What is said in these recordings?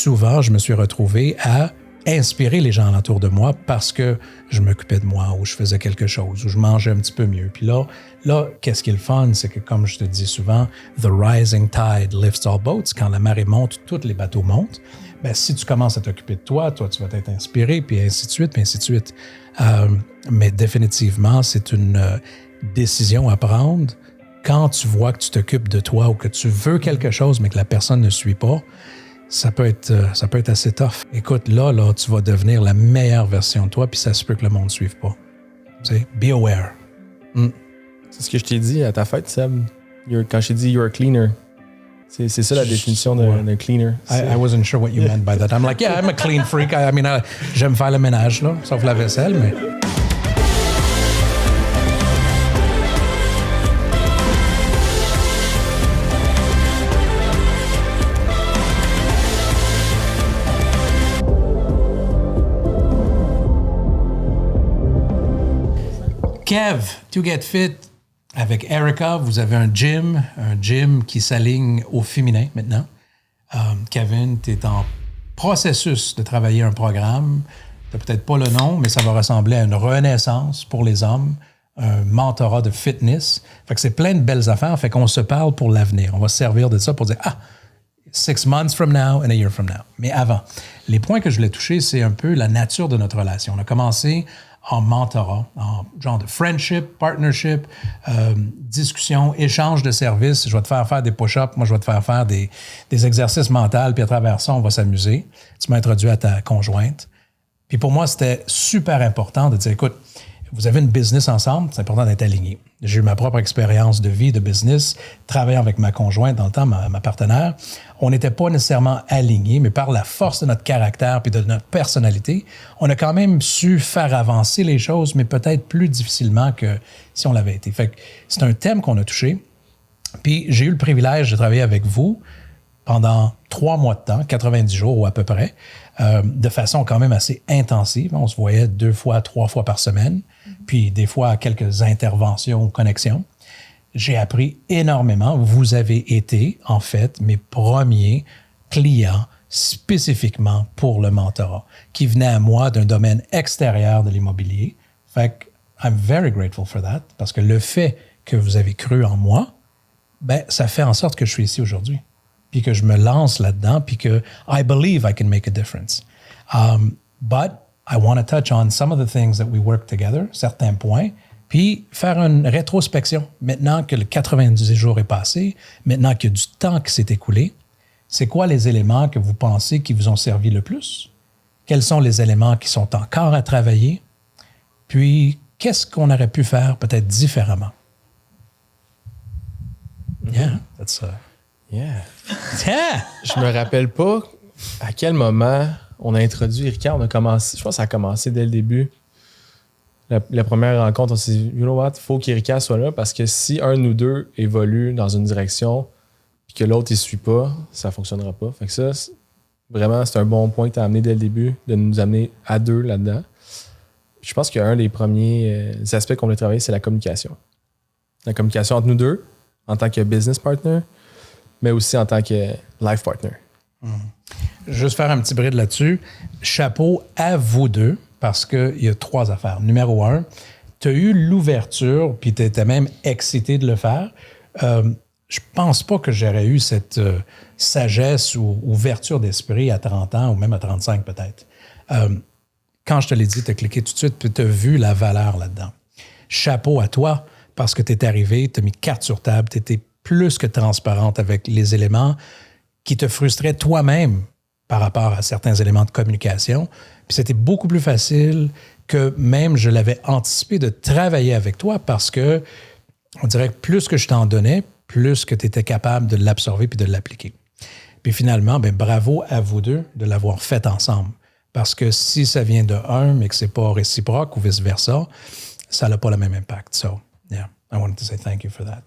souvent, je me suis retrouvé à inspirer les gens alentour de moi parce que je m'occupais de moi ou je faisais quelque chose ou je mangeais un petit peu mieux. Puis là, qu'est-ce qui est le fun, c'est que comme je te dis souvent, the rising tide lifts all boats. Quand la marée monte, tous les bateaux montent. Ben, si tu commences à t'occuper de toi, tu vas être inspiré, puis ainsi de suite, puis ainsi de suite. Mais définitivement, c'est une décision à prendre. Quand tu vois que tu t'occupes de toi ou que tu veux quelque chose, mais que la personne ne suit pas, ça peut être assez tough. Écoute, là, tu vas devenir la meilleure version de toi, puis ça se peut que le monde ne suive pas. Tu sais, be aware. C'est ce que je t'ai dit à ta fête, Seb. Quand je t'ai dit you're a cleaner. C'est ça la définition d'un cleaner. I wasn't sure what you meant by that. I'm like, yeah, I'm a clean freak. I mean, j'aime faire le ménage, là, sauf la vaisselle, mais... Kev, To Get Fit, avec Erica, vous avez un gym qui s'aligne au féminin maintenant. Kevin, tu es en processus de travailler un programme. Tu n'as peut-être pas le nom, mais ça va ressembler à une renaissance pour les hommes, un mentorat de fitness. Fait que c'est plein de belles affaires. Fait qu'on se parle pour l'avenir. On va se servir de ça pour dire, 6 months from now and a year from now. Mais avant, les points que je voulais toucher, c'est un peu la nature de notre relation. On a commencé en mentorat, en genre de friendship, partnership, discussion, échange de services. Je vais te faire des push-ups, moi je vais te faire des exercices mentaux, puis à travers ça, on va s'amuser. Tu m'as introduit à ta conjointe. Puis pour moi, c'était super important de dire, écoute, vous avez une business ensemble, c'est important d'être aligné. J'ai eu ma propre expérience de vie, de business, travaillant avec ma conjointe dans le temps, ma partenaire. On n'était pas nécessairement alignés, mais par la force de notre caractère puis de notre personnalité, on a quand même su faire avancer les choses, mais peut-être plus difficilement que si on l'avait été. Fait que c'est un thème qu'on a touché. Puis j'ai eu le privilège de travailler avec vous pendant 3 mois de temps, 90 jours ou à peu près, de façon quand même assez intensive. On se voyait 2 fois, 3 fois par semaine, puis des fois quelques interventions ou connexions. J'ai appris énormément. Vous avez été, en fait, mes premiers clients spécifiquement pour le mentorat, qui venaient à moi d'un domaine extérieur de l'immobilier. Fait que I'm very grateful for that, parce que le fait que vous avez cru en moi, ben, ça fait en sorte que je suis ici aujourd'hui, puis que je me lance là-dedans, puis que I believe I can make a difference. But I want to touch on some of the things that we work together, certains points, puis faire une rétrospection. Maintenant que le 90 jours est passé, maintenant qu'il y a du temps qui s'est écoulé, c'est quoi les éléments que vous pensez qui vous ont servi le plus? Quels sont les éléments qui sont encore à travailler? Puis, qu'est-ce qu'on aurait pu faire peut-être différemment? Yeah, that's Yeah. Yeah! Je me rappelle pas à quel moment on a introduit Erika. Je pense que ça a commencé dès le début. La première rencontre, on s'est dit, you know what, il faut qu'Erika soit là parce que si un ou deux évolue dans une direction et que l'autre ne suit pas, ça ne fonctionnera pas. Fait que ça, vraiment, c'est un bon point que tu as amené dès le début, de nous amener à 2 là-dedans. Je pense qu'un des premiers aspects qu'on voulait travailler, c'est la communication. La communication entre nous deux, en tant que business partner, mais aussi en tant que life partner. Juste faire un petit bride là-dessus. Chapeau à vous deux, parce qu'il y a 3 affaires. Numéro 1, tu as eu l'ouverture, puis tu étais même excité de le faire. Je pense pas que j'aurais eu cette sagesse ou ouverture d'esprit à 30 ans, ou même à 35 peut-être. Quand je te l'ai dit, tu as cliqué tout de suite, puis tu as vu la valeur là-dedans. Chapeau à toi, parce que tu es arrivé, tu as mis carte sur table, tu étais plus que transparente avec les éléments qui te frustraient toi-même par rapport à certains éléments de communication. Puis c'était beaucoup plus facile que même je l'avais anticipé de travailler avec toi parce que on dirait que plus que je t'en donnais, plus que tu étais capable de l'absorber puis de l'appliquer. Puis finalement, ben bravo à vous deux de l'avoir fait ensemble. Parce que si ça vient de un, mais que c'est pas réciproque ou vice-versa, ça n'a pas le même impact. So, yeah, I wanted to say thank you for that.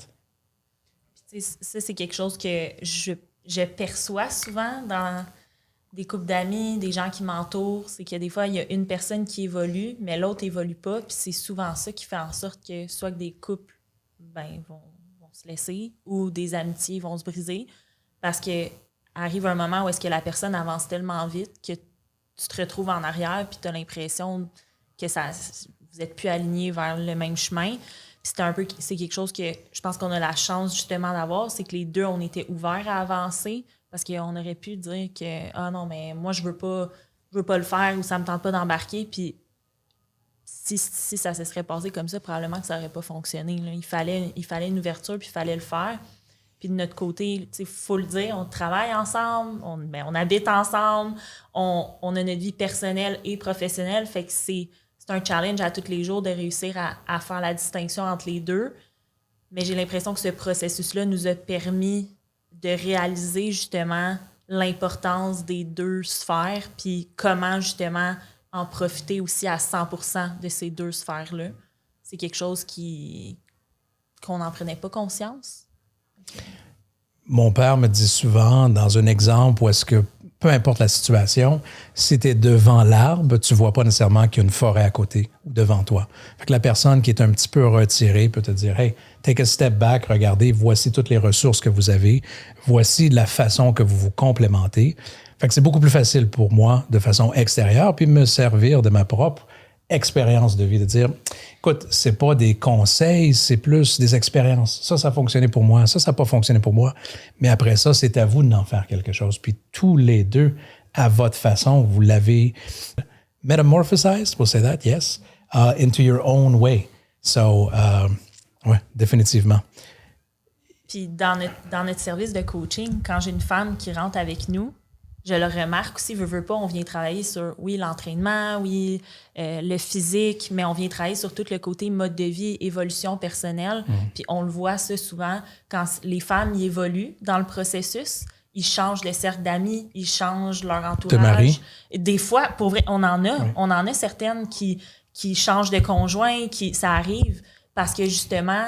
Ça, c'est quelque chose que je perçois souvent dans des couples d'amis, des gens qui m'entourent. C'est que des fois, il y a une personne qui évolue, mais l'autre évolue pas. Puis c'est souvent ça qui fait en sorte que soit que des couples vont se laisser ou des amitiés vont se briser. Parce que arrive un moment où est-ce que la personne avance tellement vite que tu te retrouves en arrière puis tu as l'impression que vous n'êtes plus alignés vers le même chemin. Puis c'est quelque chose que je pense qu'on a la chance justement d'avoir, c'est que les deux, on était ouverts à avancer parce qu'on aurait pu dire que « Ah non, mais moi, je veux pas le faire ou ça me tente pas d'embarquer. » Puis si ça se serait passé comme ça, probablement que ça n'aurait pas fonctionné. Là. Il fallait une ouverture puis il fallait le faire. Puis de notre côté, il faut le dire, on travaille ensemble, on habite ensemble, on a notre vie personnelle et professionnelle. Fait que c'est un challenge à tous les jours de réussir à faire la distinction entre les deux. Mais j'ai l'impression que ce processus-là nous a permis de réaliser justement l'importance des deux sphères puis comment justement en profiter aussi à 100% de ces deux sphères-là. C'est quelque chose qu'on n'en prenait pas conscience. Mon père me dit souvent, dans un exemple où est-ce que, peu importe la situation, si tu es devant l'arbre, tu ne vois pas nécessairement qu'il y a une forêt à côté ou devant toi. Fait que la personne qui est un petit peu retirée peut te dire « Hey, take a step back, regardez, voici toutes les ressources que vous avez, voici la façon que vous vous complémentez. » Fait que c'est beaucoup plus facile pour moi, de façon extérieure, puis me servir de ma propre expérience de vie, de dire, écoute, c'est pas des conseils, c'est plus des expériences. Ça a fonctionné pour moi, ça n'a pas fonctionné pour moi. Mais après ça, c'est à vous d'en faire quelque chose. Puis tous les deux, à votre façon, vous l'avez metamorphosized, we'll say that, yes, into your own way. So, ouais, définitivement. Puis dans notre service de coaching, quand j'ai une femme qui rentre avec nous, je le remarque aussi, veut pas, on vient travailler sur, oui, l'entraînement, oui, le physique, mais on vient travailler sur tout le côté mode de vie, évolution personnelle. Puis on le voit ça souvent, quand les femmes y évoluent dans le processus, ils changent le cercle d'amis, ils changent leur entourage. Te maries? Des fois, pour vrai, on en a. Oui. On en a certaines qui changent de conjoint, ça arrive parce que justement,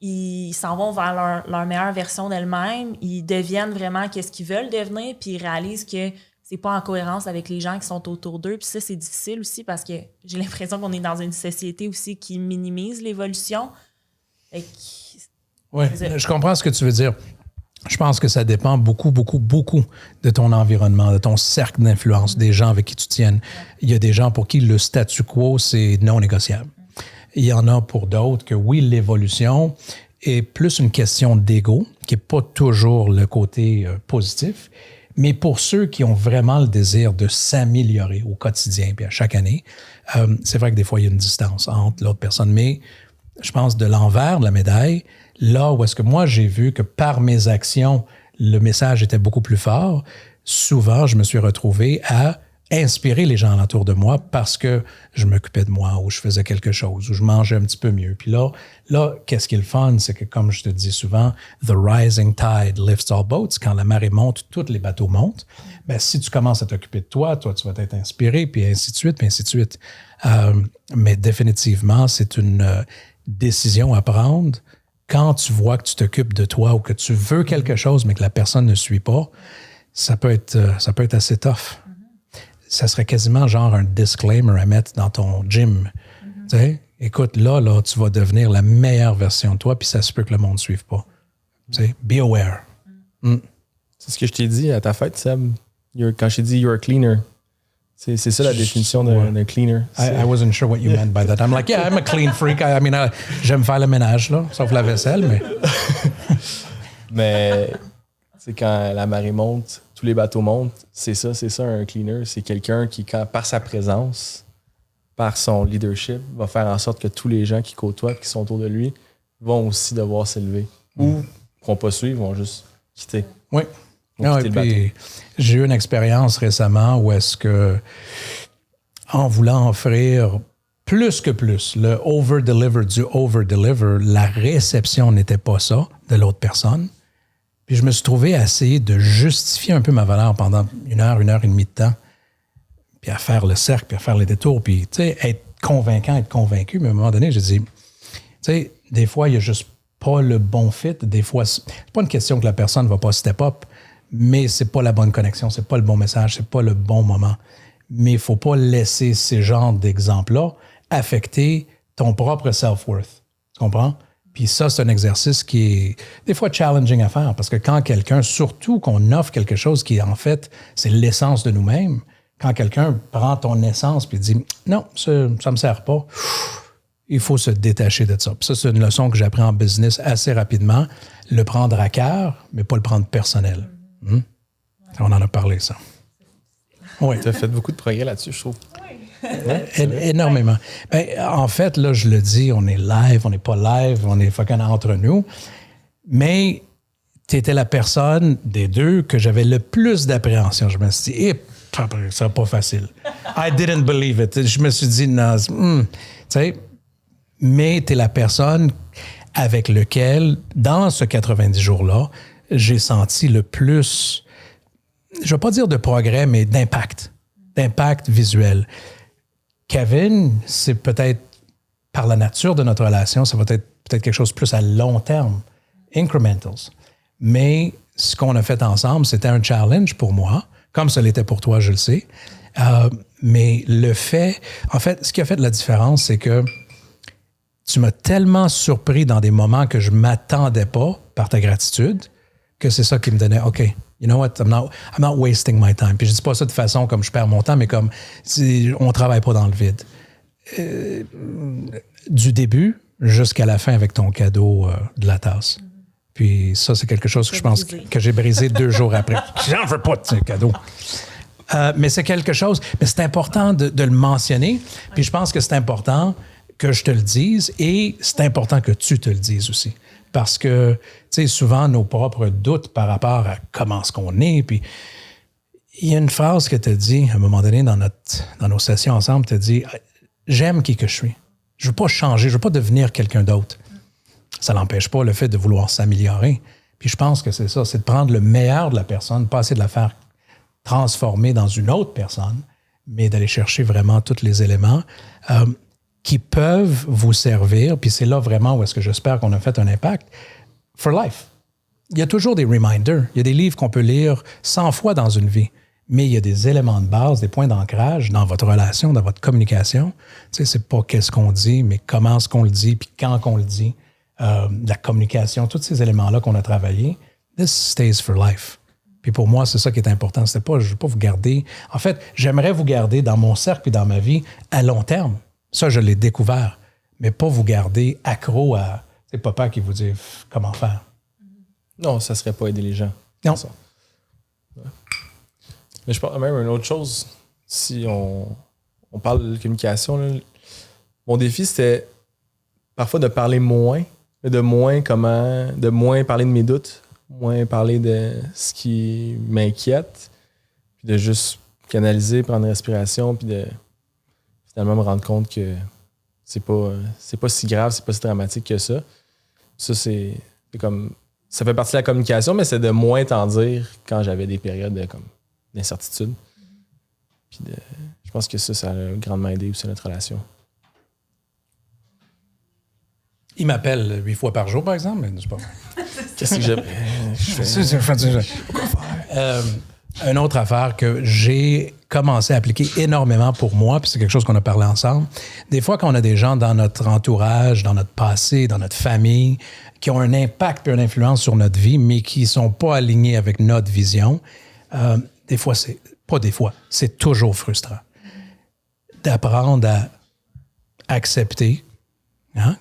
ils s'en vont vers leur meilleure version d'elles-mêmes, ils deviennent vraiment qu'est-ce qu'ils veulent devenir, puis ils réalisent que c'est pas en cohérence avec les gens qui sont autour d'eux. Puis ça, c'est difficile aussi parce que j'ai l'impression qu'on est dans une société aussi qui minimise l'évolution. Oui, je comprends ce que tu veux dire. Je pense que ça dépend beaucoup, beaucoup, beaucoup de ton environnement, de ton cercle d'influence, des gens avec qui tu tiennes. Il y a des gens pour qui le statu quo, c'est non négociable. Il y en a pour d'autres que oui, l'évolution est plus une question d'ego, qui n'est pas toujours le côté positif, mais pour ceux qui ont vraiment le désir de s'améliorer au quotidien puis à chaque année, c'est vrai que des fois, il y a une distance entre l'autre personne, mais je pense de l'envers de la médaille, là où est-ce que moi, j'ai vu que par mes actions, le message était beaucoup plus fort, souvent, je me suis retrouvé à inspirer les gens alentour de moi parce que je m'occupais de moi ou je faisais quelque chose ou je mangeais un petit peu mieux. Puis là, qu'est-ce qui est le fun, c'est que comme je te dis souvent, the rising tide lifts all boats. Quand la marée monte, tous les bateaux montent. Ben, si tu commences à t'occuper de toi, tu vas être inspiré, puis ainsi de suite, puis ainsi de suite. Mais définitivement, c'est une décision à prendre. Quand tu vois que tu t'occupes de toi ou que tu veux quelque chose, mais que la personne ne suit pas, ça peut être assez tough. Ça serait quasiment genre un disclaimer à mettre dans ton gym. Tu sais, écoute, là, tu vas devenir la meilleure version de toi, puis ça se peut que le monde ne suive pas. Tu sais, be aware. C'est ce que je t'ai dit à ta fête, Seb. Quand je t'ai dit you're a cleaner. C'est ça la définition d'un cleaner. I wasn't sure what you meant by that. I'm like, yeah, I'm a clean freak. I mean, j'aime faire le ménage, là, sauf la vaisselle, mais... Mais, c'est quand la marée monte, tous les bateaux montent, c'est ça un cleaner. C'est quelqu'un qui, par sa présence, par son leadership, va faire en sorte que tous les gens qui côtoient, qui sont autour de lui, vont aussi devoir s'élever. Ou ne pourront pas suivre, vont juste quitter. Oui. Puis, j'ai eu une expérience récemment où est-ce que, en voulant offrir plus que plus, le over-deliver du over-deliver, la réception n'était pas ça de l'autre personne. Puis je me suis trouvé à essayer de justifier un peu ma valeur pendant une heure et demie de temps, puis à faire le cercle, puis à faire les détours, puis tu sais, être convaincant, être convaincu. Mais à un moment donné, j'ai dit, tu sais, des fois, il n'y a juste pas le bon fit. Des fois, c'est pas une question que la personne ne va pas step up, mais c'est pas la bonne connexion, c'est pas le bon message, c'est pas le bon moment. Mais il faut pas laisser ces genres d'exemples-là affecter ton propre self-worth. Tu comprends? Puis ça, c'est un exercice qui est des fois challenging à faire parce que quand quelqu'un, surtout qu'on offre quelque chose qui, en fait, c'est l'essence de nous-mêmes, quand quelqu'un prend ton essence puis dit « Non, ça me sert pas », il faut se détacher de ça. Puis ça, c'est une leçon que j'apprends en business assez rapidement. Le prendre à cœur, mais pas le prendre personnel. On en a parlé, ça. Oui. Tu as fait beaucoup de progrès là-dessus, je trouve. Énormément. Ben, en fait, là, je le dis, on est live, on n'est pas live, on est fucking entre nous. Mais tu étais la personne des deux que j'avais le plus d'appréhension. Je me suis dit, ça sera pas facile. I didn't believe it. Je me suis dit, non, tu sais, mais tu es la personne avec laquelle, dans ce 90 jours-là, j'ai senti le plus, je ne vais pas dire de progrès, mais d'impact visuel. Kevin, c'est peut-être par la nature de notre relation, ça va être peut-être quelque chose de plus à long terme, incrementals. Mais ce qu'on a fait ensemble, c'était un challenge pour moi, comme ça l'était pour toi, je le sais. Mais le fait, en fait, ce qui a fait la différence, c'est que tu m'as tellement surpris dans des moments que je ne m'attendais pas par ta gratitude que c'est ça qui me donnait, OK, you know what, I'm not wasting my time. Puis je dis pas ça de façon comme je perds mon temps, mais comme si on travaille pas dans le vide. Du début jusqu'à la fin avec ton cadeau de la tasse. Puis ça, c'est quelque chose que je pense que j'ai brisé 2 jours après. J'en veux pas de ce cadeau. Mais c'est quelque chose, mais c'est important de le mentionner. Puis je pense que c'est important que je te le dise et c'est important que tu te le dises aussi. Parce que, tu sais, souvent, nos propres doutes par rapport à comment est-ce qu'on est, puis il y a une phrase que tu as dit à un moment donné dans nos sessions ensemble, tu as dit « J'aime qui que je suis. Je ne veux pas changer, je ne veux pas devenir quelqu'un d'autre. » Ça n'empêche pas le fait de vouloir s'améliorer. Puis je pense que c'est ça, c'est de prendre le meilleur de la personne, pas essayer de la faire transformer dans une autre personne, mais d'aller chercher vraiment tous les éléments qui peuvent vous servir, puis c'est là vraiment où est-ce que j'espère qu'on a fait un impact, for life. Il y a toujours des reminders. Il y a des livres qu'on peut lire 100 fois dans une vie, mais il y a des éléments de base, des points d'ancrage dans votre relation, dans votre communication. Tu sais, c'est pas qu'est-ce qu'on dit, mais comment est-ce qu'on le dit, puis quand qu'on le dit. La communication, tous ces éléments-là qu'on a travaillés, this stays for life. Puis pour moi, c'est ça qui est important. Je ne veux pas vous garder. En fait, j'aimerais vous garder dans mon cercle et dans ma vie à long terme. Ça, je l'ai découvert. Mais pas vous garder accro à papa qui vous dit comment faire. Non, ça ne serait pas aider les gens. Non. Ça. Ouais. Mais je pense même une autre chose. Si on parle de communication, là, mon défi, c'était parfois de parler moins, de moins parler de mes doutes, moins parler de ce qui m'inquiète, puis de juste canaliser, prendre une respiration, puis de finalement me rendre compte que c'est pas si grave, c'est pas si dramatique que ça. Ça, c'est comme... Ça fait partie de la communication, mais c'est de moins t'en dire quand j'avais des périodes d'incertitude. Puis je pense que ça a grandement aidé aussi notre relation. Il m'appelle 8 fois par jour, par exemple, mais c'est pas vrai. Qu'est-ce que je fais? Une autre affaire que j'ai commencé à appliquer énormément pour moi, puis c'est quelque chose qu'on a parlé ensemble. Des fois, quand on a des gens dans notre entourage, dans notre passé, dans notre famille, qui ont un impact et une influence sur notre vie, mais qui ne sont pas alignés avec notre vision, des fois, c'est toujours frustrant. D'apprendre à accepter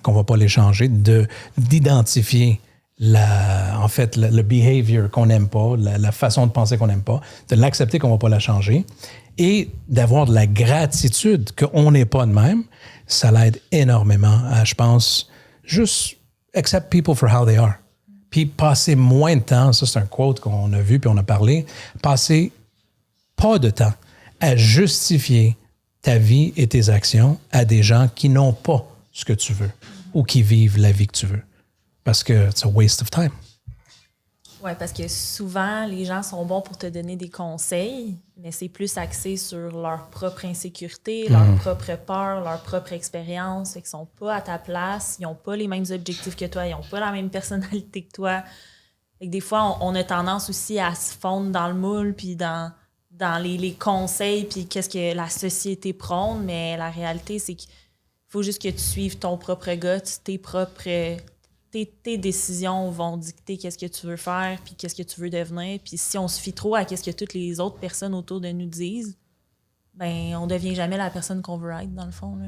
qu'on ne va pas les changer, d'identifier le behavior qu'on n'aime pas, la façon de penser qu'on n'aime pas, de l'accepter qu'on ne va pas la changer et d'avoir de la gratitude qu'on n'est pas de même, ça l'aide énormément à, je pense, juste accept people for how they are. Puis passer moins de temps, ça c'est un quote qu'on a vu puis on a parlé, passer pas de temps à justifier ta vie et tes actions à des gens qui n'ont pas ce que tu veux ou qui vivent la vie que tu veux. Parce que it's a waste of time. Oui, parce que souvent, les gens sont bons pour te donner des conseils, mais c'est plus axé sur leur propre insécurité, leur propre peur, leur propre expérience. Ils ne sont pas à ta place, ils n'ont pas les mêmes objectifs que toi, ils n'ont pas la même personnalité que toi. Fait que des fois, on a tendance aussi à se fondre dans le moule, puis dans les conseils, puis qu'est-ce que la société prône, mais la réalité, c'est qu'il faut juste que tu suives ton propre gut, tes propres tes décisions vont dicter qu'est-ce que tu veux faire, puis qu'est-ce que tu veux devenir. Puis si on se fie trop à qu'est-ce que toutes les autres personnes autour de nous disent, ben on devient jamais la personne qu'on veut être, dans le fond, là.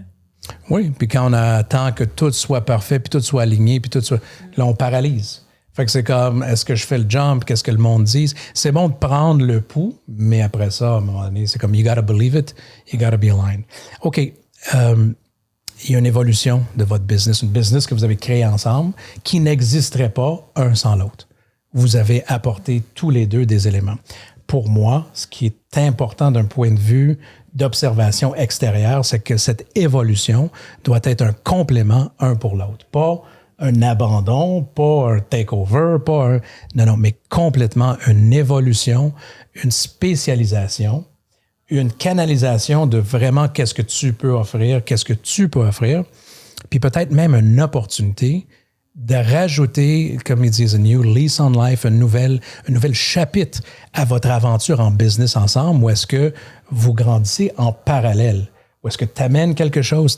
Oui, puis quand on attend que tout soit parfait, puis tout soit aligné, puis tout soit... Là, on paralyse. Fait que c'est comme, est-ce que je fais le jump? Qu'est-ce que le monde dit? C'est bon de prendre le pouls, mais après ça, à un moment donné, c'est comme, you gotta believe it, you gotta be aligned. OK. Il y a une évolution de votre business, une business que vous avez créée ensemble qui n'existerait pas un sans l'autre. Vous avez apporté tous les deux des éléments. Pour moi, ce qui est important d'un point de vue d'observation extérieure, c'est que cette évolution doit être un complément un pour l'autre. Pas un abandon, pas un takeover, pas un... Non, mais complètement une évolution, une spécialisation, une canalisation de vraiment qu'est-ce que tu peux offrir, qu'est-ce que tu peux offrir, puis peut-être même une opportunité de rajouter, comme ils disent, a new lease on life, un nouvel chapitre à votre aventure en business ensemble, où est-ce que vous grandissez en parallèle. Ou est-ce que tu amènes quelque chose,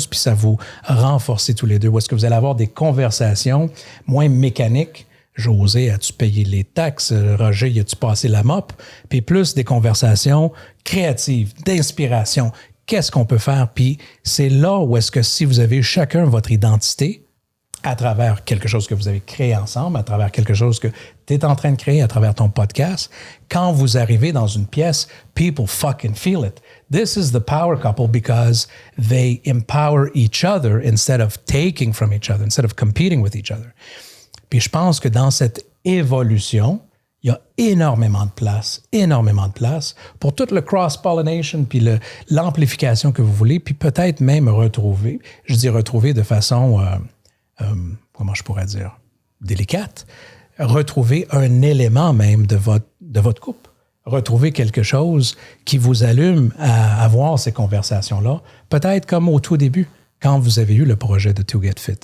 puis ça vous renforce tous les deux? Ou est-ce que vous allez avoir des conversations moins mécaniques? José, as-tu payé les taxes? Roger, as-tu passé la mop? Puis plus des conversations créatives, d'inspiration. Qu'est-ce qu'on peut faire? Puis c'est là où est-ce que si vous avez chacun votre identité, à travers quelque chose que vous avez créé ensemble, à travers quelque chose que tu es en train de créer à travers ton podcast, quand vous arrivez dans une pièce, people fucking feel it. This is the power couple because they empower each other instead of taking from each other, instead of competing with each other. Puis je pense que dans cette évolution, il y a énormément de place pour tout le cross-pollination puis l'amplification que vous voulez, puis peut-être même retrouver, je dis retrouver de façon... comment je pourrais dire, délicate, retrouver un élément même de votre couple. Retrouver quelque chose qui vous allume à avoir ces conversations-là, peut-être comme au tout début, quand vous avez eu le projet de To Get Fit.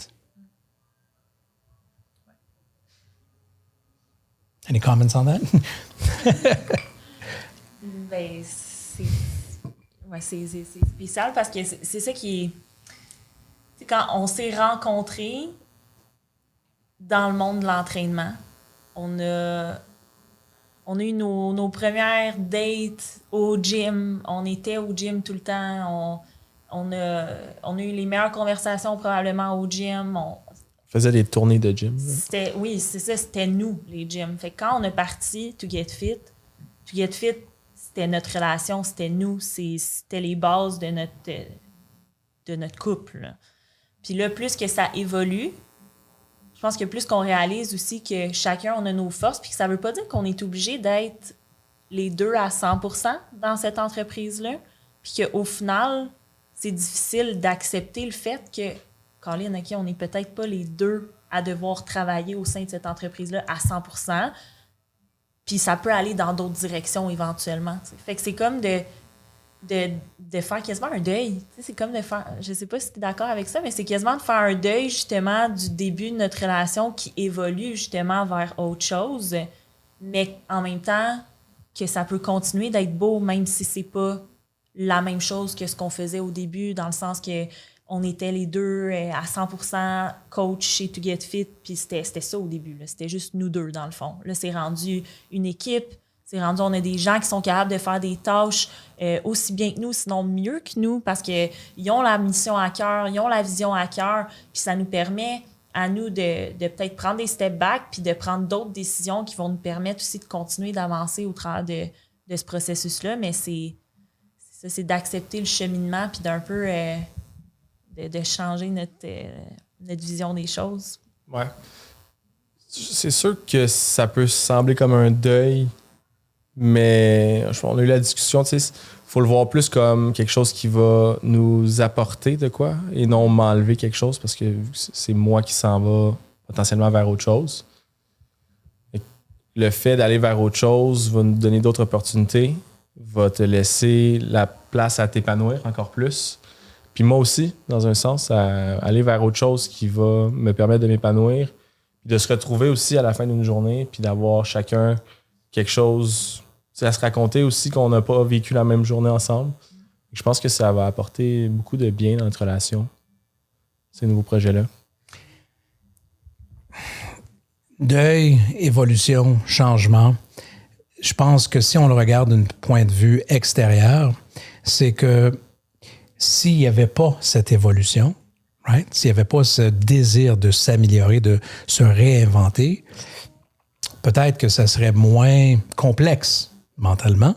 Any comments on that? Ben, c'est spécial parce que c'est ça qui est... Quand on s'est rencontrés dans le monde de l'entraînement, on a eu nos premières dates au gym. On était au gym tout le temps. On a eu les meilleures conversations probablement au gym. On faisait des tournées de gym. Oui, c'est ça. C'était nous, les gyms. Fait que quand on est parti To Get Fit, c'était notre relation, c'était nous. C'était les bases de notre couple, là. Puis là, plus que ça évolue, je pense que plus qu'on réalise aussi que chacun, on a nos forces, puis que ça veut pas dire qu'on est obligé d'être les deux à 100% dans cette entreprise-là, puis qu'au final, c'est difficile d'accepter le fait que, Colin, OK, on n'est peut-être pas les deux à devoir travailler au sein de cette entreprise-là à 100%, puis ça peut aller dans d'autres directions éventuellement. T'sais. Fait que c'est comme de faire quasiment un deuil. C'est comme de faire... Je sais pas si tu es d'accord avec ça, mais c'est quasiment de faire un deuil, justement, du début de notre relation qui évolue, justement, vers autre chose, mais en même temps que ça peut continuer d'être beau, même si c'est pas la même chose que ce qu'on faisait au début, dans le sens que on était les deux à 100% coach chez To Get Fit, puis c'était ça au début. Là. C'était juste nous deux, dans le fond. Là, c'est rendu une équipe. C'est rendu, on a des gens qui sont capables de faire des tâches aussi bien que nous, sinon mieux que nous, parce qu'ils ont la mission à cœur, ils ont la vision à cœur, puis ça nous permet à nous de peut-être prendre des step back, puis de prendre d'autres décisions qui vont nous permettre aussi de continuer d'avancer au travers de ce processus-là. Mais c'est d'accepter le cheminement, puis d'un peu de changer notre vision des choses. Ouais. C'est sûr que ça peut sembler comme un deuil, mais on a eu la discussion, tu sais, faut le voir plus comme quelque chose qui va nous apporter de quoi et non m'enlever quelque chose parce que c'est moi qui s'en va potentiellement vers autre chose. Et le fait d'aller vers autre chose va nous donner d'autres opportunités, va te laisser la place à t'épanouir encore plus. Puis moi aussi, dans un sens, à aller vers autre chose qui va me permettre de m'épanouir, de se retrouver aussi à la fin d'une journée, puis d'avoir chacun quelque chose... C'est à se raconter aussi qu'on n'a pas vécu la même journée ensemble. Je pense que ça va apporter beaucoup de bien dans notre relation, ces nouveaux projets-là. Deuil, évolution, changement. Je pense que si on le regarde d'un point de vue extérieur, c'est que s'il n'y avait pas cette évolution, right? S'il n'y avait pas ce désir de s'améliorer, de se réinventer, peut-être que ça serait moins complexe mentalement,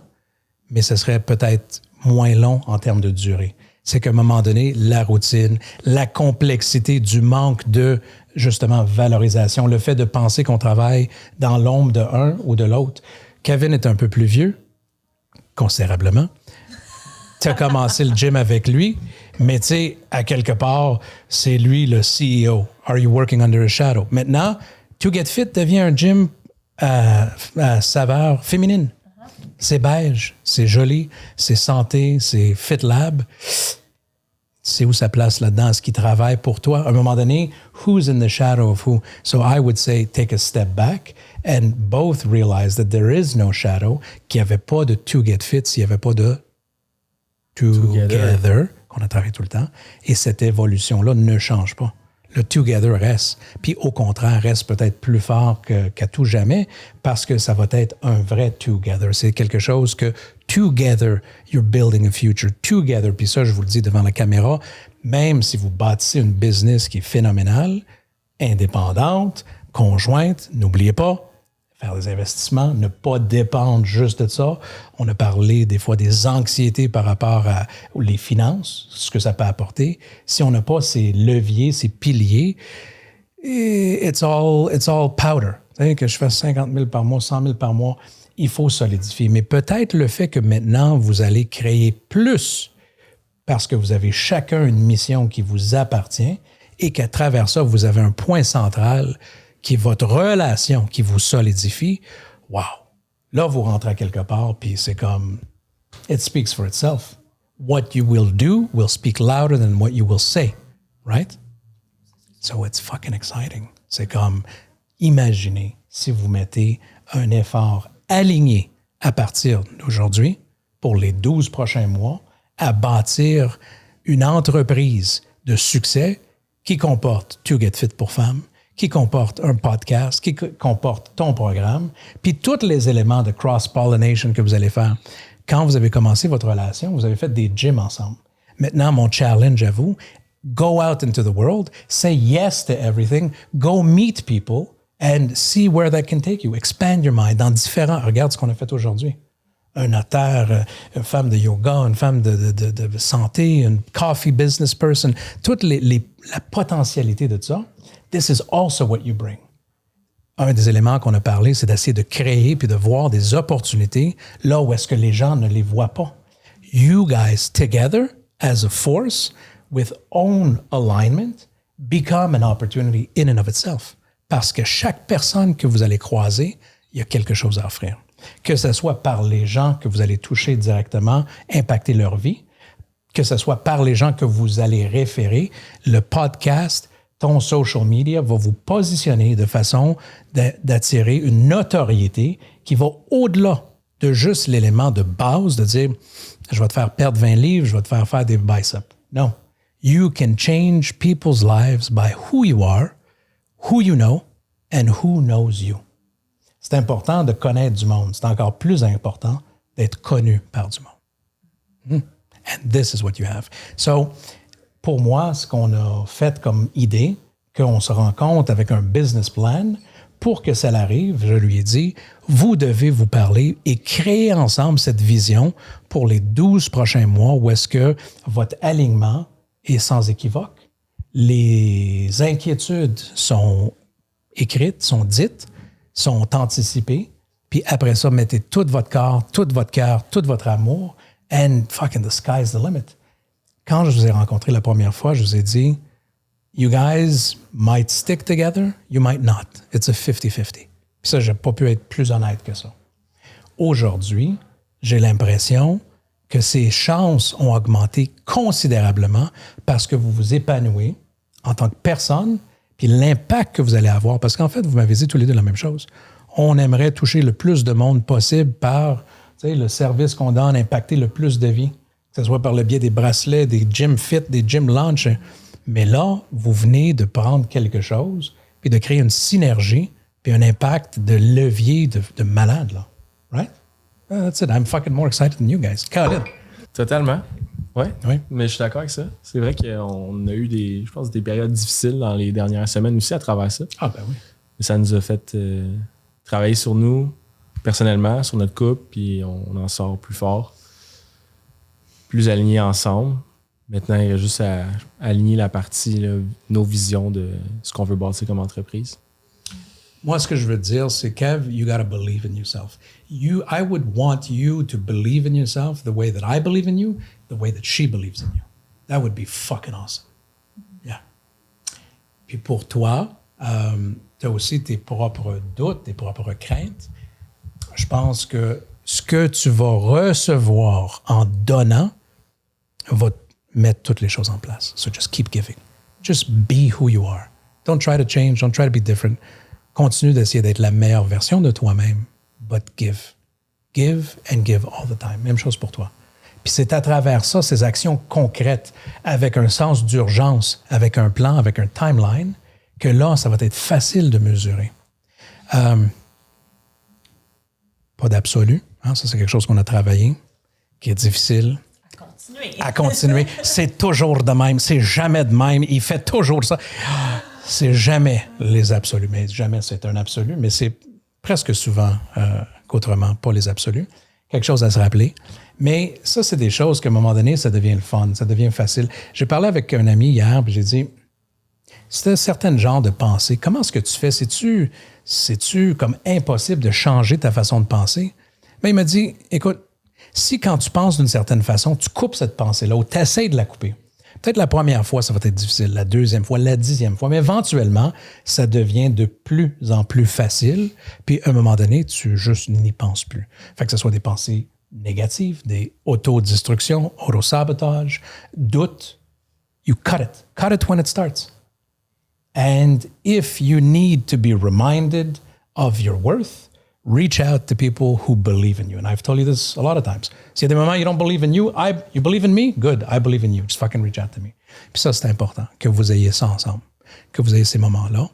mais ça serait peut-être moins long en termes de durée. C'est qu'à un moment donné, la routine, la complexité du manque de, justement, valorisation, le fait de penser qu'on travaille dans l'ombre de un ou de l'autre. Kevin est un peu plus vieux, considérablement. Tu as commencé le gym avec lui, mais tu sais, à quelque part, c'est lui le CEO. Are you working under a shadow? Maintenant, To Get Fit devient un gym à saveur féminine. C'est beige, c'est joli, c'est santé, c'est Fit Lab. C'est où ça place là-dedans? Est-ce qu'il travaille pour toi? À un moment donné, who's in the shadow of who? So I would say take a step back and both realize that there is no shadow, qu'il n'y avait pas de To Get Fit, s'il n'y avait pas de Together, qu'on a travaillé tout le temps. Et cette évolution-là ne change pas. Le Together reste. Puis au contraire, reste peut-être plus fort qu'à tout jamais parce que ça va être un vrai Together. C'est quelque chose que Together, you're building a future. Together, puis ça, je vous le dis devant la caméra, même si vous bâtissez une business qui est phénoménale, indépendante, conjointe, n'oubliez pas, faire des investissements, ne pas dépendre juste de ça. On a parlé des fois des anxiétés par rapport aux finances, ce que ça peut apporter. Si on n'a pas ces leviers, ces piliers, it's all powder. Tu sais, que je fasse 50 000 par mois, 100 000 par mois, il faut solidifier. Mais peut-être le fait que maintenant, vous allez créer plus parce que vous avez chacun une mission qui vous appartient et qu'à travers ça, vous avez un point central qui est votre relation qui vous solidifie, wow! Là, vous rentrez à quelque part, puis c'est comme, it speaks for itself. What you will do will speak louder than what you will say, right? So it's fucking exciting. C'est comme, imaginez si vous mettez un effort aligné à partir d'aujourd'hui, pour les 12 prochains mois, à bâtir une entreprise de succès qui comporte To Get Fit pour femmes, qui comporte un podcast, qui comporte ton programme, puis tous les éléments de cross-pollination que vous allez faire. Quand vous avez commencé votre relation, vous avez fait des gyms ensemble. Maintenant, mon challenge à vous, go out into the world, say yes to everything, go meet people and see where that can take you. Expand your mind dans différents... Regarde ce qu'on a fait aujourd'hui. Un notaire, une femme de yoga, une femme de santé, une coffee business person, toute la potentialité de ça. This is also what you bring. Un des éléments qu'on a parlé, c'est d'essayer de créer puis de voir des opportunités là où est-ce que les gens ne les voient pas. You guys together as a force with own alignment become an opportunity in and of itself. Parce que chaque personne que vous allez croiser, il y a quelque chose à offrir. Que ce soit par les gens que vous allez toucher directement, impacter leur vie, que ce soit par les gens que vous allez référer, le podcast, ton social media va vous positionner de façon d'attirer une notoriété qui va au-delà de juste l'élément de base de dire « je vais te faire perdre 20 livres, je vais te faire faire des biceps ». Non. You can change people's lives by who you are, who you know, and who knows you. C'est important de connaître du monde. C'est encore plus important d'être connu par du monde. And this is what you have. So, pour moi, ce qu'on a fait comme idée, qu'on se rend compte avec un business plan, pour que ça arrive, je lui ai dit, vous devez vous parler et créer ensemble cette vision pour les 12 prochains mois où est-ce que votre alignement est sans équivoque. Les inquiétudes sont écrites, sont dites, sont anticipées, puis après ça, mettez tout votre corps, tout votre cœur, tout votre amour, and fucking the sky's the limit. Quand je vous ai rencontré la première fois, je vous ai dit, you guys might stick together, you might not. It's a 50-50. Puis ça, j'ai pas pu être plus honnête que ça. Aujourd'hui, j'ai l'impression que ces chances ont augmenté considérablement parce que vous vous épanouissez en tant que personne, puis l'impact que vous allez avoir. Parce qu'en fait, vous m'avez dit tous les deux la même chose. On aimerait toucher le plus de monde possible par le service qu'on donne, impacter le plus de vies. Que ce soit par le biais des bracelets, des gym fit, des gym launch. Mais là, vous venez de prendre quelque chose puis de créer une synergie puis un impact de levier de malade, là. Right? That's it. I'm fucking more excited than you guys. Colin. Totalement. Ouais. Oui. Mais je suis d'accord avec ça. C'est vrai qu'on a eu des périodes difficiles dans les dernières semaines aussi à travers ça. Ah, ben oui. Mais ça nous a fait travailler sur nous, personnellement, sur notre couple, puis on en sort plus fort, plus alignés ensemble. Maintenant, il y a juste à aligner la partie, là, nos visions de ce qu'on veut bâtir comme entreprise. Moi, ce que je veux dire, c'est, Kev, you got to believe in yourself. I would want you to believe in yourself the way that I believe in you, the way that she believes in you. That would be fucking awesome. Yeah. Puis pour toi, tu as aussi tes propres doutes, tes propres craintes. Je pense que ce que tu vas recevoir en donnant va mettre toutes les choses en place. So just keep giving. Just be who you are. Don't try to change. Don't try to be different. Continue d'essayer d'être la meilleure version de toi-même, but give. Give and give all the time. Même chose pour toi. Puis c'est à travers ça, ces actions concrètes, avec un sens d'urgence, avec un plan, avec un timeline, que là, ça va être facile de mesurer. Pas d'absolu. Hein? Ça, c'est quelque chose qu'on a travaillé, qui est difficile. À continuer. C'est toujours de même. C'est jamais de même. Il fait toujours ça. C'est jamais les absolus. Mais jamais c'est un absolu, mais c'est presque souvent qu'autrement, pas les absolus. Quelque chose à se rappeler. Mais ça, c'est des choses qu'à un moment donné, ça devient le fun, ça devient facile. J'ai parlé avec un ami hier, puis j'ai dit, c'est un certain genre de pensée. Comment est-ce que tu fais? C'est-tu comme impossible de changer ta façon de penser? Mais il m'a dit, écoute, si quand tu penses d'une certaine façon, tu coupes cette pensée-là ou tu essaies de la couper, peut-être la première fois, ça va être difficile, la deuxième fois, la 10e fois, mais éventuellement, ça devient de plus en plus facile. Puis, à un moment donné, tu juste n'y penses plus. Fait que ce soit des pensées négatives, des autodestructions, auto-sabotage, doutes. You cut it. Cut it when it starts. And if you need to be reminded of your worth, reach out to people who believe in you. And I've told you this a lot of times. S'il y a des moments you don't believe in you, you believe in me? Good, I believe in you. Just fucking reach out to me. Puis ça, c'est important, que vous ayez ça ensemble, que vous ayez ces moments-là.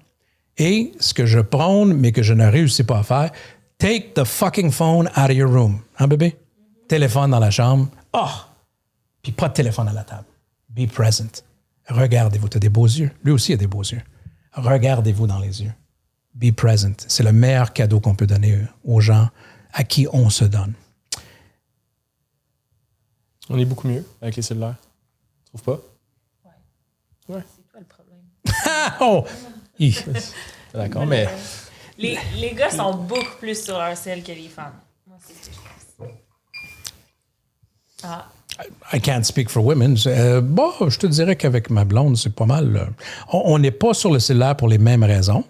Et ce que je prône, mais que je ne réussis pas à faire, take the fucking phone out of your room. Hein, bébé? Téléphone dans la chambre. Puis pas de téléphone à la table. Be present. Regardez-vous. Tu as des beaux yeux. Lui aussi a des beaux yeux. Regardez-vous dans les yeux. Be present. C'est le meilleur cadeau qu'on peut donner aux gens à qui on se donne. On est beaucoup mieux avec les cellulaires. Tu trouves pas? Ouais. C'est toi le problème. D'accord, mais... Les gars sont beaucoup plus sur leur cell que les femmes. Moi, c'est ce que je pense. I can't speak for women. Je te dirais qu'avec ma blonde, c'est pas mal. On n'est pas sur le cellulaire pour les mêmes raisons.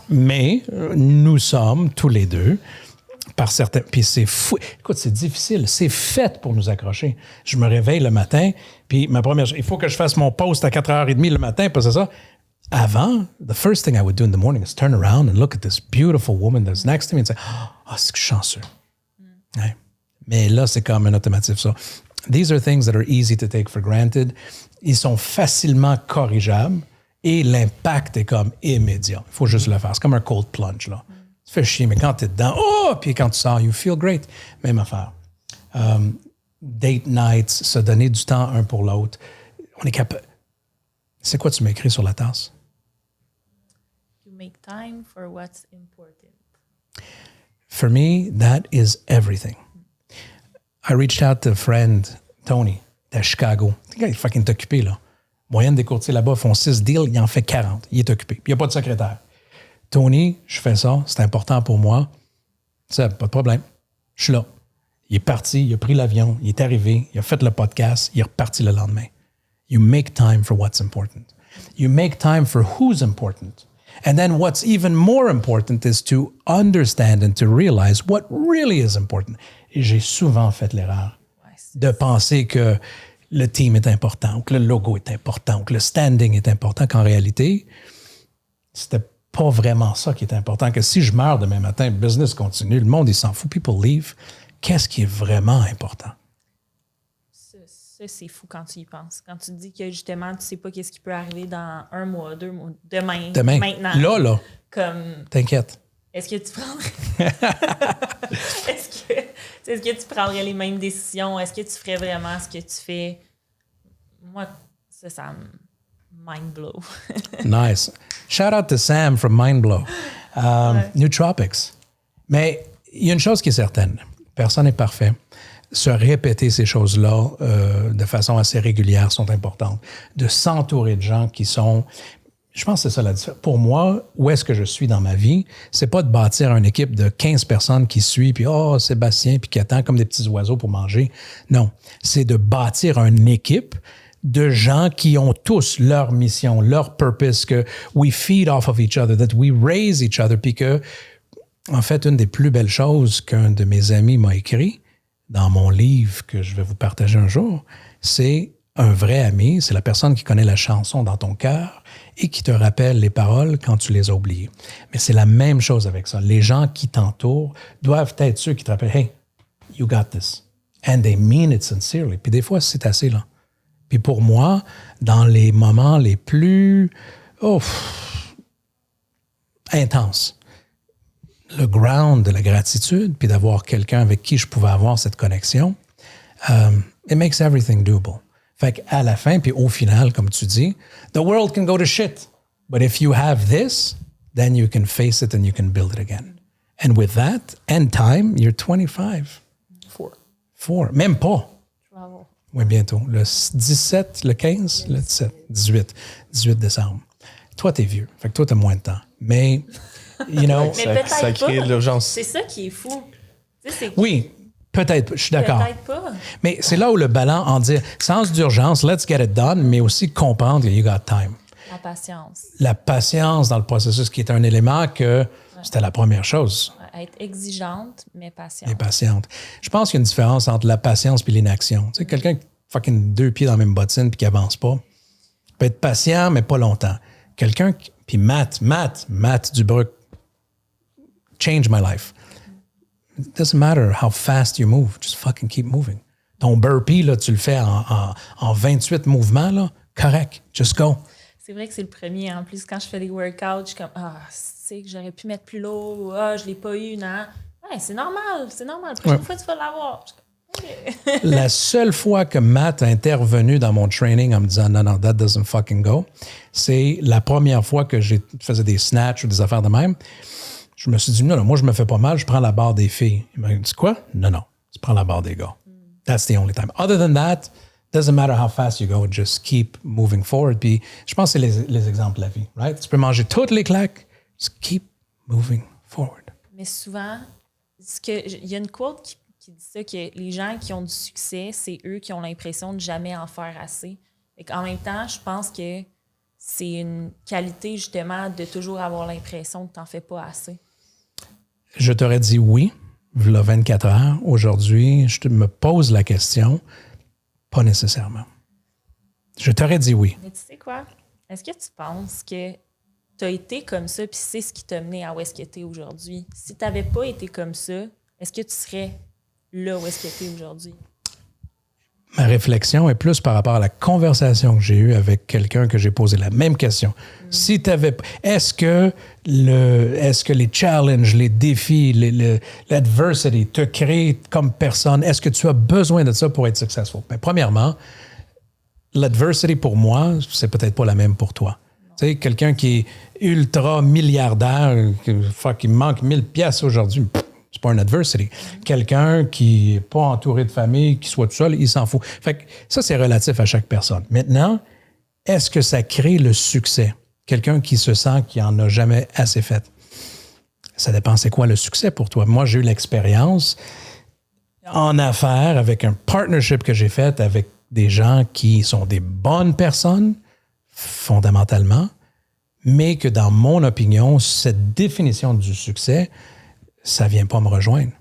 Mais nous sommes tous les deux par certains. Puis c'est fou. Écoute, c'est difficile. C'est fait pour nous accrocher. Je me réveille le matin, puis il faut que je fasse mon post à 4h30 le matin, puis c'est ça. Avant, the first thing I would do in the morning is turn around and look at this beautiful woman that's next to me and say, c'est que je suis chanceux. Ouais. Mais là, c'est comme un automatisme, ça. These are things that are easy to take for granted. Ils sont facilement corrigeables et l'impact est comme immédiat. Il faut juste le faire. C'est comme un cold plunge, là. Ça fait chier, mais quand tu es dedans, puis quand tu sors, you feel great. Même affaire. Date nights, se donner du temps un pour l'autre. On est capable. C'est quoi tu m'écris sur la tasse? You make time for what's important. For me, that is everything. I reached out to a friend, Tony, à Chicago. Il est fucking occupé, là. Moyenne des courtiers là-bas font 6 deals, il en fait 40. Il est occupé. Puis il n'y a pas de secrétaire. Tony, je fais ça, c'est important pour moi. Ça, pas de problème. Je suis là. Il est parti, il a pris l'avion, il est arrivé, il a fait le podcast, il est reparti le lendemain. You make time for what's important. You make time for who's important. And then what's even more important is to understand and to realize what really is important. Et j'ai souvent fait l'erreur de penser que le team est important, ou que le logo est important, ou que le standing est important, qu'en réalité, c'était pas vraiment ça qui est important. Que si je meurs demain matin, le business continue, le monde, il s'en fout, people leave. Qu'est-ce qui est vraiment important? Ça, c'est fou quand tu y penses. Quand tu te dis que justement, tu sais pas qu'est-ce qui peut arriver dans 1 mois, 2 mois, demain, maintenant. Là. Comme, T'inquiète. est-ce que tu prendrais... est-ce que tu prendrais les mêmes décisions? Est-ce que tu ferais vraiment ce que tu fais? Moi, ça me mind blow. Nice. Shout out to Sam from Mindblow. Nootropics. Mais il y a une chose qui est certaine. Personne n'est parfait. Se répéter ces choses-là de façon assez régulière sont importantes. De s'entourer de gens qui sont... Je pense que c'est ça la différence. Pour moi, où est-ce que je suis dans ma vie, c'est pas de bâtir une équipe de 15 personnes qui suivent, puis « Sébastien », puis qui attend comme des petits oiseaux pour manger. Non, c'est de bâtir une équipe de gens qui ont tous leur mission, leur purpose, que we feed off of each other, that we raise each other, puis que, en fait, une des plus belles choses qu'un de mes amis m'a écrit dans mon livre que je vais vous partager un jour, c'est un vrai ami, c'est la personne qui connaît la chanson dans ton cœur et qui te rappelle les paroles quand tu les as oubliées. Mais c'est la même chose avec ça. Les gens qui t'entourent doivent être ceux qui te rappellent « Hey, you got this. » And they mean it sincerely. Puis des fois, c'est assez là. Puis pour moi, dans les moments les plus intenses, le ground de la gratitude, puis d'avoir quelqu'un avec qui je pouvais avoir cette connexion, it makes everything doable. Fait qu'à la fin, puis au final, comme tu dis, the world can go to shit. But if you have this, then you can face it and you can build it again. And with that, and time, you're 25. 4. Même pas. Bravo. Oui, bientôt. Le 17, le 15, le 17, 18 décembre. Toi, t'es vieux. Fait que toi, t'as moins de temps. Mais, you know... Mais ça crée de l'urgence. C'est ça qui est fou. Tu sais, oui, peut-être. Je suis d'accord. Peut-être pas. Mais c'est là où le ballon en dire sens d'urgence, let's get it done, mais aussi comprendre que you got time. La patience. La patience dans le processus, qui est un élément que c'était la première chose. Être exigeante, mais patiente. Et patiente. Je pense qu'il y a une différence entre la patience et l'inaction. Tu sais, quelqu'un qui fucking 2 pieds dans la même bottine puis qui avance pas, peut être patient, mais pas longtemps. Quelqu'un qui... Puis Matt Dubruck, change my life. It doesn't matter how fast you move, just fucking keep moving. Ton burpee, là, tu le fais en 28 mouvements, là, correct, just go. C'est vrai que c'est le premier. En plus, quand je fais des workouts, je suis comme c'est que j'aurais pu mettre plus lourd, je l'ai pas eu, non. Ouais, c'est normal. La prochaine fois, tu vas l'avoir. Okay. La seule fois que Matt a intervenu dans mon training en me disant non, that doesn't fucking go, c'est la première fois que je faisais des snatchs ou des affaires de même. Je me suis dit, non, moi, je me fais pas mal, je prends la barre des filles. Il m'a dit quoi? Non, tu prends la barre des gars. That's the only time. Other than that, doesn't matter how fast you go, just keep moving forward. Puis je pense que c'est les exemples de la vie, right? Tu peux manger toutes les claques, just keep moving forward. Mais souvent, il y a une quote qui dit ça, que les gens qui ont du succès, c'est eux qui ont l'impression de jamais en faire assez. En même temps, je pense que c'est une qualité, justement, de toujours avoir l'impression que tu n'en fais pas assez. Je t'aurais dit oui, il y a 24 heures. Aujourd'hui, je me pose la question, pas nécessairement. Je t'aurais dit oui. Mais tu sais quoi? Est-ce que tu penses que tu as été comme ça puis c'est ce qui t'a mené à où est-ce que tu es aujourd'hui? Si tu n'avais pas été comme ça, est-ce que tu serais là où est-ce que tu es aujourd'hui? Ma réflexion est plus par rapport à la conversation que j'ai eue avec quelqu'un que j'ai posé la même question. Si t'avais, est-ce que les challenges, les défis, l'adversity te créent comme personne? Est-ce que tu as besoin de ça pour être successful? Ben, premièrement, l'adversity pour moi, c'est peut-être pas la même pour toi. Tu sais, quelqu'un qui est ultra milliardaire, qui manque 1000 piastres aujourd'hui, c'est pas un adversity. Quelqu'un qui n'est pas entouré de famille, qui soit tout seul, il s'en fout. Fait que ça, c'est relatif à chaque personne. Maintenant, est-ce que ça crée le succès? Quelqu'un qui se sent qu'il n'en a jamais assez fait. Ça dépend, c'est quoi le succès pour toi? Moi, j'ai eu l'expérience en affaires avec un partnership que j'ai fait avec des gens qui sont des bonnes personnes, fondamentalement, mais que dans mon opinion, cette définition du succès, ça ne vient pas me rejoindre.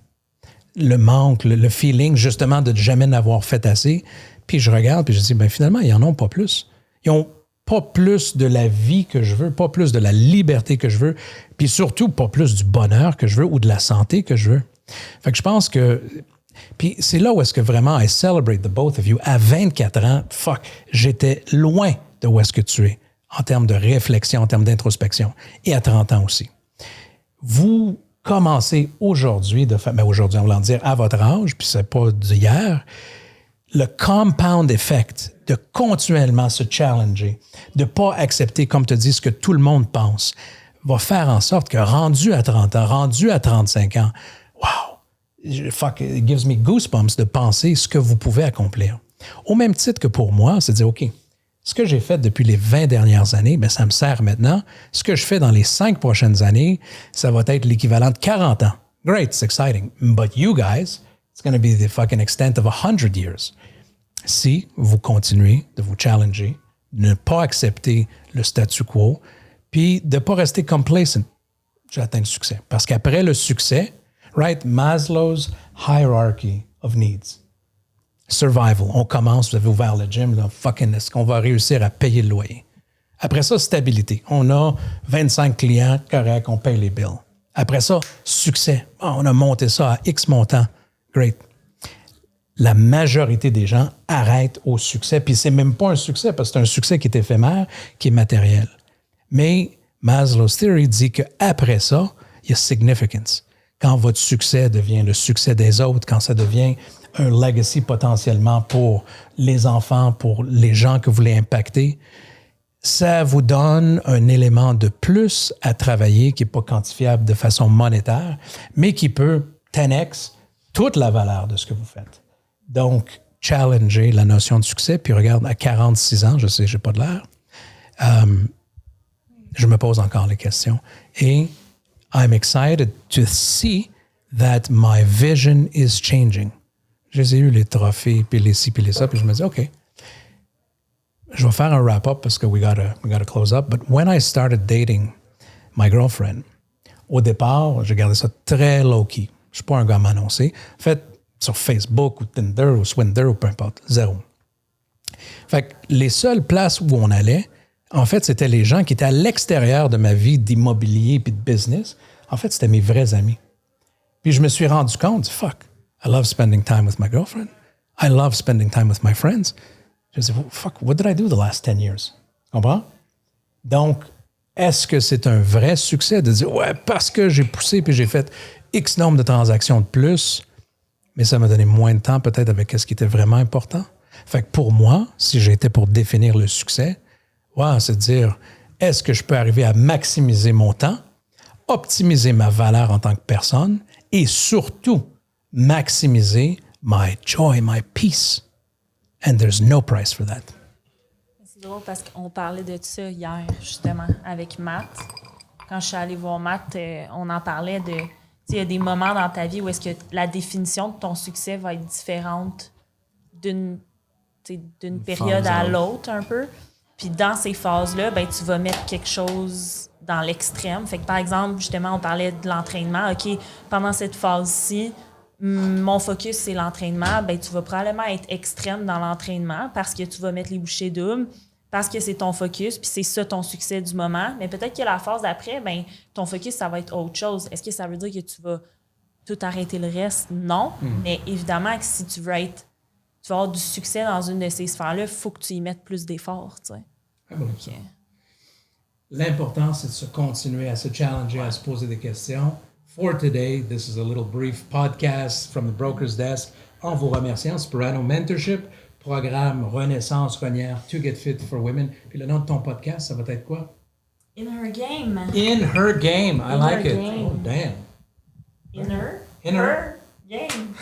Le manque, le feeling, justement, de jamais n'avoir fait assez. Puis je regarde, puis je dis, finalement, ils n'en ont pas plus. Ils n'ont pas plus de la vie que je veux, pas plus de la liberté que je veux, puis surtout pas plus du bonheur que je veux ou de la santé que je veux. Fait que je pense que Puis c'est là où est-ce que vraiment I celebrate the both of you. À 24 ans, j'étais loin de où est-ce que tu es en termes de réflexion, en termes d'introspection. Et à 30 ans aussi. Vous commencez aujourd'hui, aujourd'hui, on va en dire à votre âge, puis c'est pas d'hier, le compound effect de continuellement se challenger, de ne pas accepter, comme tu dis, ce que tout le monde pense, va faire en sorte que rendu à 30 ans, rendu à 35 ans, wow, it gives me goosebumps de penser ce que vous pouvez accomplir. Au même titre que pour moi, c'est de dire, OK, ce que j'ai fait depuis les 20 dernières années, bien, ça me sert maintenant. Ce que je fais dans les 5 prochaines années, ça va être l'équivalent de 40 ans. Great, it's exciting. But you guys, it's going to be the fucking extent of 100 years. Si vous continuez de vous challenger, de ne pas accepter le statu quo, puis de ne pas rester complacent, j'atteins le succès. Parce qu'après le succès, right, Maslow's hierarchy of needs. Survival. On commence, vous avez ouvert le gym, là, fucking, est-ce qu'on va réussir à payer le loyer? Après ça, stabilité. On a 25 clients, correct, on paye les bills. Après ça, succès. On a monté ça à X montant. Great. La majorité des gens arrêtent au succès. Puis c'est même pas un succès, parce que c'est un succès qui est éphémère, qui est matériel. Mais Maslow's Theory dit qu'après ça, il y a significance. Quand votre succès devient le succès des autres, quand ça devient un legacy potentiellement pour les enfants, pour les gens que vous voulez impacter, ça vous donne un élément de plus à travailler qui n'est pas quantifiable de façon monétaire, mais qui peut 10x toute la valeur de ce que vous faites. Donc, challenger la notion de succès, puis regarde, à 46 ans, je sais, je n'ai pas de l'air, je me pose encore les questions. Et I'm excited to see that my vision is changing. J'ai eu les trophées, puis les ci, puis les ça, puis je me dis, OK, je vais faire un wrap-up parce que we gotta close up. But when I started dating my girlfriend, au départ, j'ai gardé ça très low-key. Je suis pas un gars à m'annoncer. En fait, sur Facebook ou Tinder ou Swindler ou peu importe, zéro. Fait que les seules places où on allait, en fait, c'était les gens qui étaient à l'extérieur de ma vie d'immobilier puis de business. En fait, c'était mes vrais amis. Puis je me suis rendu compte, fuck, I love spending time with my girlfriend. I love spending time with my friends. Je me suis dit, fuck, what did I do the last 10 years? Comprends? Donc, est-ce que c'est un vrai succès de dire, ouais, parce que j'ai poussé puis j'ai fait X nombre de transactions de plus, mais ça m'a donné moins de temps peut-être avec ce qui était vraiment important? Fait que pour moi, si j'étais pour définir le succès, ouais, c'est de dire, est-ce que je peux arriver à maximiser mon temps, optimiser ma valeur en tant que personne et surtout maximiser my joy, my peace. And there's no price for that. C'est drôle parce qu'on parlait de ça hier, justement, avec Matt. Quand je suis allée voir Matt, on en parlait de... Il y a des moments dans ta vie où est-ce que la définition de ton succès va être différente d'une période à l'autre, un peu. Puis dans ces phases-là, ben, tu vas mettre quelque chose dans l'extrême. Fait que, par exemple, justement, on parlait de l'entraînement. OK, pendant cette phase-ci, mon focus, c'est l'entraînement. Ben, tu vas probablement être extrême dans l'entraînement parce que tu vas mettre les bouchées doubles, parce que c'est ton focus, puis c'est ça ton succès du moment. Mais peut-être que la phase d'après, ben, ton focus, ça va être autre chose. Est-ce que ça veut dire que tu vas tout arrêter le reste? Non. Mais évidemment que si tu veux avoir du succès dans une de ces sphères-là, il faut que tu y mettes plus d'efforts. Tu sais. Okay. L'important, c'est de se continuer à se challenger, à se poser des questions. For today, this is a little brief podcast from the Broker's Desk. En vous remerciant, Sperano Mentorship, programme Renaissance Renière to get fit for women. Puis le nom de ton podcast, ça va être quoi? In Her Game. In Her Game. I like it. Game. Oh, damn. In Her Game.